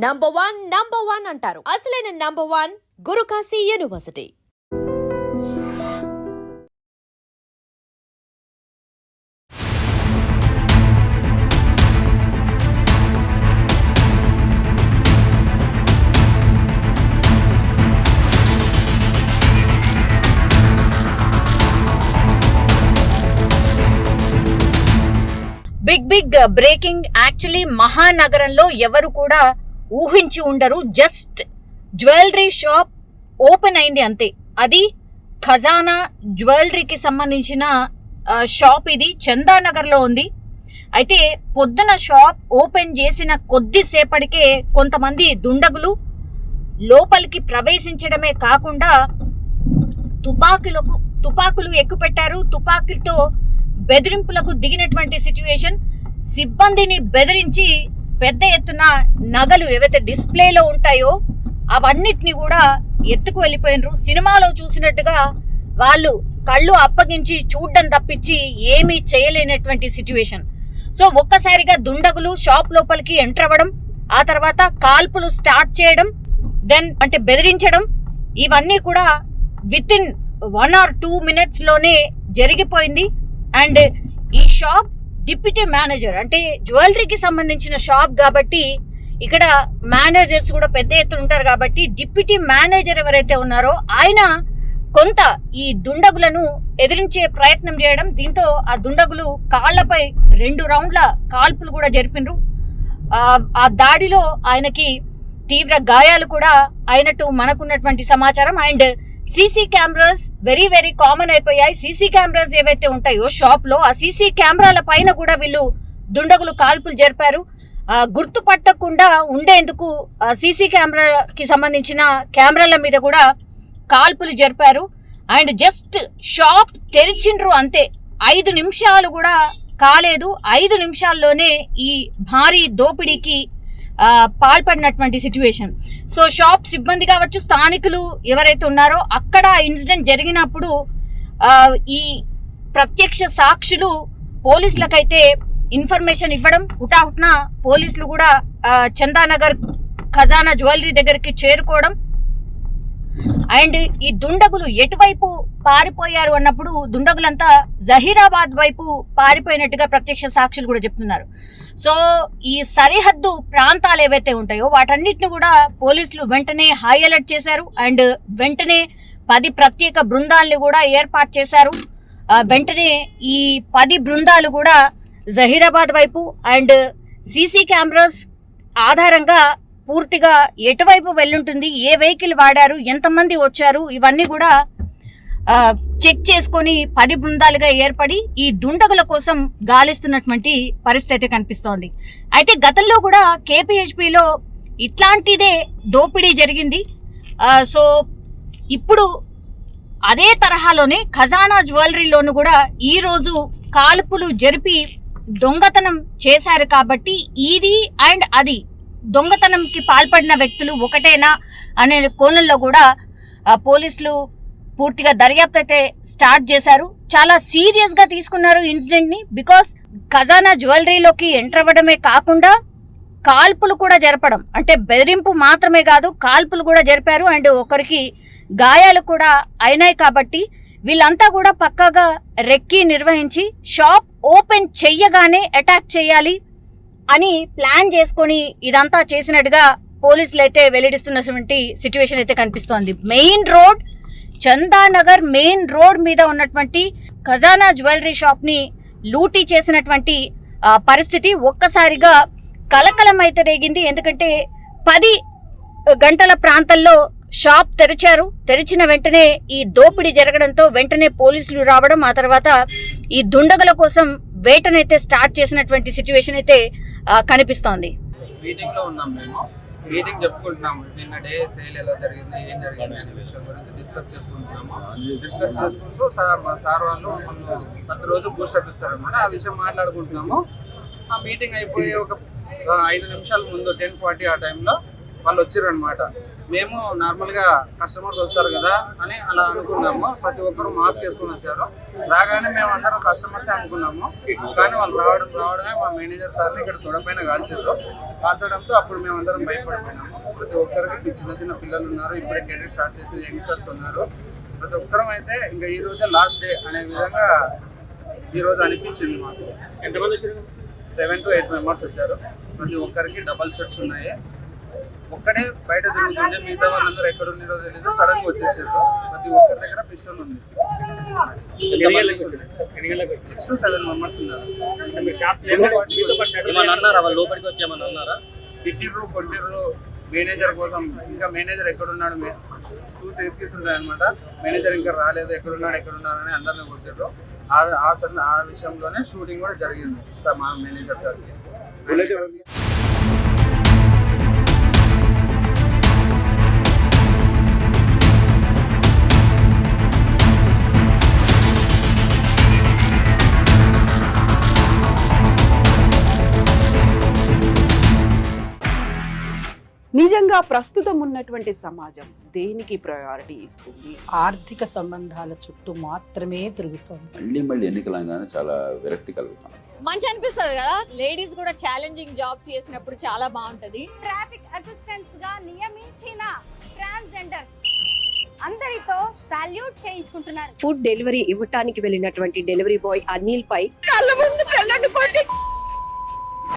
Number one అంటారు. అసలైన number one Gurukashi university. Big breaking. Actually మహానగరంలో ఎవరు కూడా ఊహించి ఉండరు. జస్ట్ జ్యువెలరీ షాప్ ఓపెన్ అయింది అంతే. అది ఖజానా జ్యువెలరీకి సంబంధించిన షాప్. ఇది చందానగర్లో ఉంది. అయితే పొద్దున షాప్ ఓపెన్ చేసిన కొద్దిసేపటికే కొంతమంది దుండగులు లోపలికి ప్రవేశించడమే కాకుండా తుపాకులు ఎక్కుపెట్టారు. తుపాకులతో బెదిరింపులకు దిగినటువంటి సిచ్యువేషన్. సిబ్బందిని బెదిరించి పెద్ద ఎత్తున నగలు ఏవైతే డిస్ప్లేలో ఉంటాయో అవన్నిటిని కూడా ఎత్తుకు వెళ్ళిపోయినరు. సినిమాలో చూసినట్టుగా వాళ్ళు కళ్ళు అప్పగించి చూడడం తప్పించి ఏమీ చేయలేనటువంటి సిచ్యువేషన్. సో ఒక్కసారిగా దుండగులు షాప్ లోపలికి ఎంటర్ అవ్వడం, ఆ తర్వాత కాల్పులు స్టార్ట్ చేయడం, దెన్ అంటే బెదిరించడం, ఇవన్నీ కూడా విత్ ఇన్ 1 or 2 minutes లోనే జరిగిపోయింది. అండ్ ఈ షాప్ డిప్యూటీ మేనేజర్, అంటే జ్యువెలరీకి సంబంధించిన షాప్ కాబట్టి ఇక్కడ మేనేజర్స్ కూడా పెద్ద ఎత్తున ఉంటారు కాబట్టి డిప్యూటీ మేనేజర్ ఎవరైతే ఉన్నారో ఆయన కొంత ఈ దుండగులను ఎదిరించే ప్రయత్నం చేయడం, దీంతో ఆ దుండగులు కాళ్లపై 2 రౌండ్ల కాల్పులు కూడా జరిపినరు. ఆ దాడిలో ఆయనకి తీవ్ర గాయాలు కూడా అయినట్టు మనకున్నటువంటి సమాచారం. And CC cameras very common అయిపోయాయి. సీసీ కెమెరాస్ ఏవైతే ఉంటాయో షాప్ లో, ఆ సీసీ కెమెరాల పైన కూడా వీళ్ళు దుండగులు కాల్పులు జరిపారు. గుర్తుపట్టకుండా ఉండేందుకు సీసీ కెమెరాకి సంబంధించిన కెమెరాల మీద కూడా కాల్పులు జరిపారు. అండ్ జస్ట్ షాప్ తెరిచిండ్రు అంతే, 5 నిమిషాలు కూడా కాలేదు. 5 నిమిషాల్లోనే ఈ భారీ దోపిడీకి పాల్పడినటువంటి సిచ్యువేషన్. సో షాప్ సిబ్బంది కావచ్చు, స్థానికులు ఎవరైతే ఉన్నారో అక్కడ ఇన్సిడెంట్ జరిగినప్పుడు ఈ ప్రత్యక్ష సాక్షులు పోలీసులకైతే ఇన్ఫర్మేషన్ ఇవ్వడం, హుటాహుట్న పోలీసులు కూడా చందానగర్ ఖజానా జ్యువెలరీ దగ్గరికి చేరుకోవడం. అండ్ ఈ దుండగులు ఎటువైపు పారిపోయారు అన్నప్పుడు దుండగులంతా జహీరాబాద్ వైపు పారిపోయినట్టుగా ప్రత్యక్ష సాక్షులు కూడా చెప్తున్నారు. సో ఈ సరిహద్దు ప్రాంతాలు ఏవైతే ఉంటాయో వాటన్నిటిని కూడా పోలీసులు వెంటనే హై అలర్ట్ చేశారు. అండ్ వెంటనే 10 ప్రత్యేక బృందాలని కూడా ఏర్పాటు చేశారు. వెంటనే ఈ 10 బృందాలు కూడా జహీరాబాద్ వైపు అండ్ సీసీ కెమెరాస్ ఆధారంగా పూర్తిగా ఎటువైపు వెళ్ళుంటుంది, ఏ వెహికల్ వాడారు, ఎంతమంది వచ్చారు, ఇవన్నీ కూడా చెక్ చేసుకొని 10 బృందాలుగా ఏర్పడి ఈ దుండగుల కోసం గాలిస్తున్నటువంటి పరిస్థితి కనిపిస్తోంది. అయితే గతంలో కూడా కేపీహెచ్పిలో ఇట్లాంటిదే దోపిడీ జరిగింది. సో ఇప్పుడు అదే తరహాలోనే ఖజానా జ్యువెలరీలోను కూడా ఈరోజు కాల్పులు జరిపి దొంగతనం చేశారు. కాబట్టి ఇది అండ్ అది దొంగతనంకి పాల్పడిన వ్యక్తులు ఒకటేనా అనే కోణంలో కూడా పోలీసులు పూర్తిగా దర్యాప్తు అయితే స్టార్ట్ చేశారు. చాలా సీరియస్ గా తీసుకున్నారు ఇన్సిడెంట్ ని. బికాస్ ఖజానా జ్యువెలరీలోకి ఎంటర్ అవ్వడమే కాకుండా కాల్పులు కూడా జరపడం, అంటే బెదిరింపు మాత్రమే కాదు కాల్పులు కూడా జరిపారు. అండ్ ఒకరికి గాయాలు కూడా అయినాయి. కాబట్టి వీళ్ళంతా కూడా పక్కాగా రెక్కి నిర్వహించి షాప్ ఓపెన్ చెయ్యగానే అటాక్ చేయాలి అని ప్లాన్ చేసుకొని ఇదంతా చేసినట్టుగా పోలీసులు అయితే వెల్లడిస్తున్నటువంటి సిచ్యువేషన్ అయితే కనిపిస్తోంది. Main road, Chandanagar main road మీద ఉన్నటువంటి ఖజానా జ్యువెలరీ షాప్ ని లూటీ చేసినటువంటి పరిస్థితి ఒక్కసారిగా కలకలం అయితే రేగింది. ఎందుకంటే 10 గంటల ప్రాంతంలో షాప్ తెరిచారు. తెరిచిన వెంటనే ఈ దోపిడీ జరగడంతో వెంటనే పోలీసులు రావడం, ఆ తర్వాత ఈ దుండగుల కోసం వేటనైతే స్టార్ట్ చేసినటువంటి సిచ్యువేషన్ అయితే కనిపిస్తోంది. మీటింగ్ లో ఉన్నాం మేము. మీటింగ్ చెప్పుకుంటున్నాము, నిన్న డే సేల్ ఎలా జరిగింది, ఏం జరిగింది అనే విషయం గురించి డిస్కస్ చేసుకుంటున్నాము. డిస్కస్ చేసుకుంటూ మా సార్ వాళ్ళు ప్రతి రోజు బూస్టప్ ఇస్తారనమాట. ఆ విషయం మాట్లాడుకుంటున్నాము. ఆ మీటింగ్ అయిపోయి ఒక 5 నిమిషాల ముందు 10:40 ఆ టైంలో వాళ్ళు వచ్చారు అనమాట. మేము నార్మల్గా కస్టమర్స్ వస్తారు కదా అని అలా అనుకున్నాము. ప్రతి ఒక్కరు మాస్క్ వేసుకొని వచ్చారు. రాగానే మేము అందరం కస్టమర్స్ అనుకున్నాము, కానీ వాళ్ళు రావడమే మా మేనేజర్ సార్ని ఇక్కడ తొడపైన కాల్చడంతో అప్పుడు మేము అందరం భయపడిపోయినాము. ప్రతి ఒక్కరికి చిన్న చిన్న పిల్లలు ఉన్నారు, ఇప్పుడే కెరీర్ స్టార్ట్ చేసి యంగ్స్టర్స్ ఉన్నారు. ప్రతి ఒక్కరం అయితే ఇంకా ఈ రోజే లాస్ట్ డే అనే విధంగా ఈ రోజు అనిపించింది మాకు. ఎంతమంది వచ్చారు? 7 to 8 మెంబర్స్ వచ్చారు. ప్రతి ఒక్కరికి డబల్ షర్ట్స్ ఉన్నాయి. ఒక్కడే బయట తిరుగుతుంటే మిగతా వాళ్ళందరూ ఎక్కడ ఉన్నారో తెలీదు, సడన్ గా వచ్చేసారు. ప్రతి ఒక్కరి దగ్గర పిస్టల్ ఉంది. 6 to 7 మెంబర్స్ ఉన్నారు. అన్నారా వాళ్ళు లోపలికి వచ్చామని అన్నారా? కొట్టిర్రు మేనేజర్ కోసం. ఇంకా మేనేజర్ ఎక్కడున్నాడు, 2 సేఫ్టీస్ ఉంటాయి అనమాట. మేనేజర్ ఇంకా రాలేదు, ఎక్కడున్నాడు అని అందరిని కొట్టిర్రు. ఆ విషయంలోనే షూటింగ్ కూడా జరిగింది సార్ మా మేనేజర్ సార్కి. నిజంగా ప్రస్తుతం ఉన్నటువంటి సమాజం దేనికి ప్రయారిటీ ఇస్తుంది? ఆర్థిక సంబంధాల చుట్టూ మాత్రమే తిరుగుతోంది. మళ్ళీ ఎన్నికలంగానే చాలా విరక్తి కలుగుతాం. మంచి అనిపిస్తుంది కదా, లేడీస్ కూడా ఛాలెంజింగ్ జాబ్స్ చేసినప్పుడు చాలా బాగుంటది. ట్రాఫిక్ అసిస్టెంట్స్ గా నియమించిన ట్రాన్స్జెండర్స్ అందరితో సాల్యూట్ చేయించుకుంటున్నారు. ఫుడ్ డెలివరీ ఇవ్వటానికి వెళ్ళినటువంటి డెలివరీ బాయ్ అనిల్ పై కళ్ళ ముందు